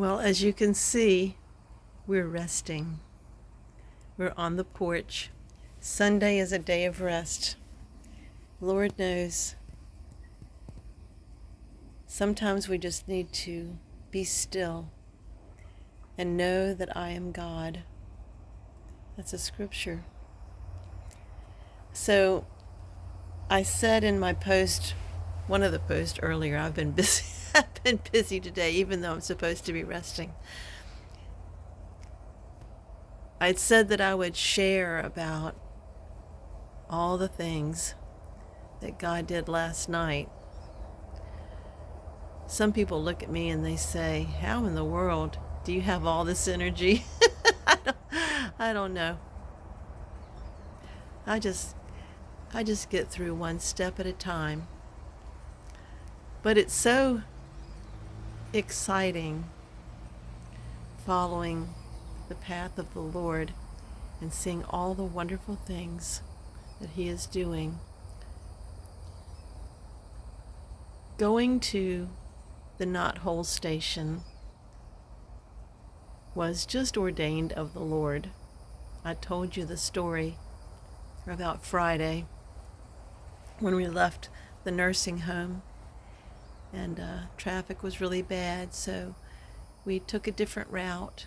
Well, as you can see, we're resting. We're on the porch. Sunday is a day of rest. Lord knows, sometimes we just need to be still and know that I am God. That's a scripture. So I said in my post, one of the posts earlier, I've been busy. I've been busy today, even though I'm supposed to be resting. I'd said that I would share about all the things that God did last night. Some people look at me and they say, how in the world do you have all this energy? I don't know. I just get through one step at a time. But it's so exciting following the path of the Lord and seeing all the wonderful things that He is doing. Going to the Knothole station was just ordained of the Lord. I told you the story about Friday when we left the nursing home and traffic was really bad, so we took a different route,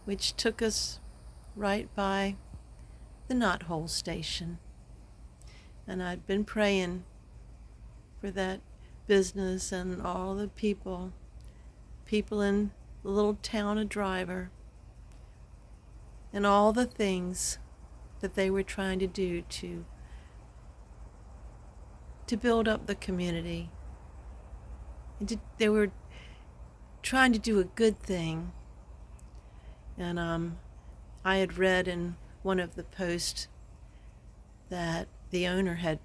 which took us right by the Knothole station. And I'd been praying for that business and all the people in the little town of Driver, and all the things that they were trying to do to build up the community. And they were trying to do a good thing. And I had read in one of the posts that the owner had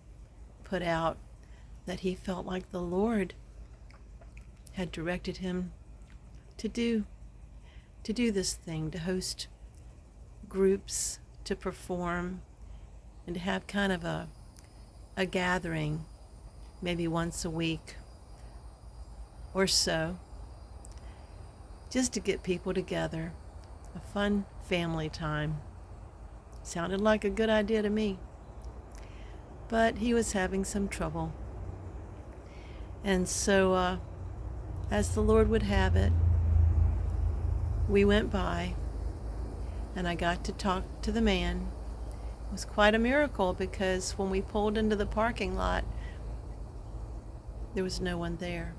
put out that he felt like the Lord had directed him to do this thing, to host groups, to perform, and to have kind of a gathering maybe once a week or so, just to get people together, a fun family time. Sounded like a good idea to me. But he was having some trouble. And so, as the Lord would have it, we went by, and I got to talk to the man. It was quite a miracle, because when we pulled into the parking lot, there was no one there.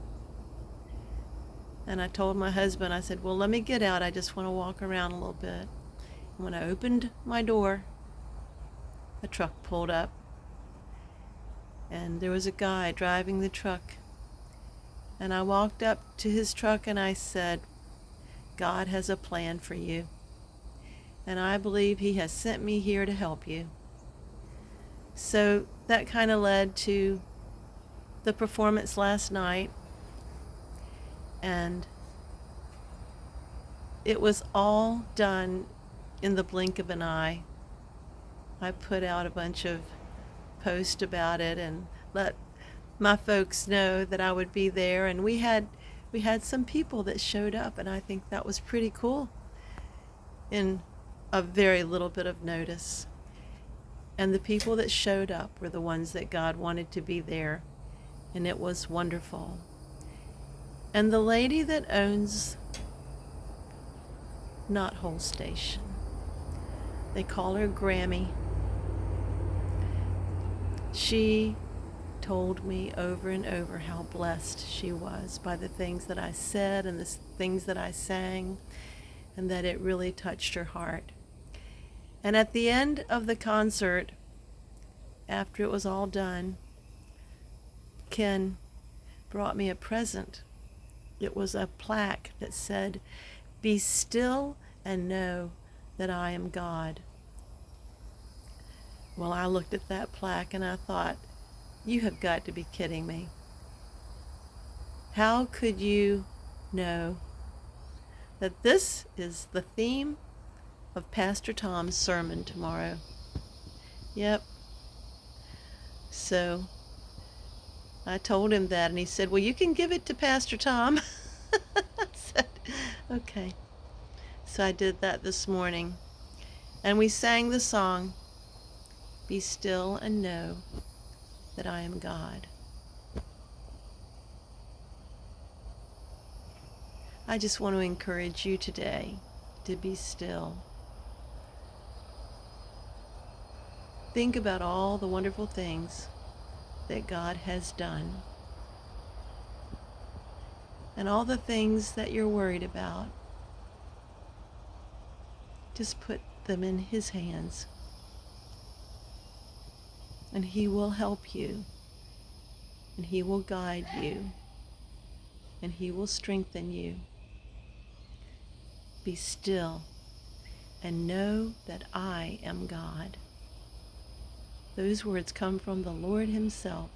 And I told my husband, I said, well, let me get out. I just want to walk around a little bit. And when I opened my door, a truck pulled up. And there was a guy driving the truck. And I walked up to his truck and I said, God has a plan for you. And I believe He has sent me here to help you. So that kind of led to the performance last night. And it was all done in the blink of an eye. I put out a bunch of posts about it and let my folks know that I would be there. And we had some people that showed up, and I think that was pretty cool in a very little bit of notice. And the people that showed up were the ones that God wanted to be there, and it was wonderful. And the lady that owns Knothole Station, they call her Grammy. She told me over and over how blessed she was by the things that I said and the things that I sang, and that it really touched her heart. And at the end of the concert, after it was all done, Ken brought me a present. It was a plaque that said, "Be still and know that I am God." Well, I looked at that plaque and I thought, you have got to be kidding me. How could you know that this is the theme of Pastor Tom's sermon tomorrow? Yep. So I told him that, and he said, well, you can give it to Pastor Tom. I said, Okay. So I did that this morning. And we sang the song, Be Still and Know That I Am God. I just want to encourage you today to be still. Think about all the wonderful things that God has done and all the things that you're worried about. Just put them in His hands, and He will help you, and He will guide you, and He will strengthen you. Be still and know that I am God. Those words come from the Lord Himself.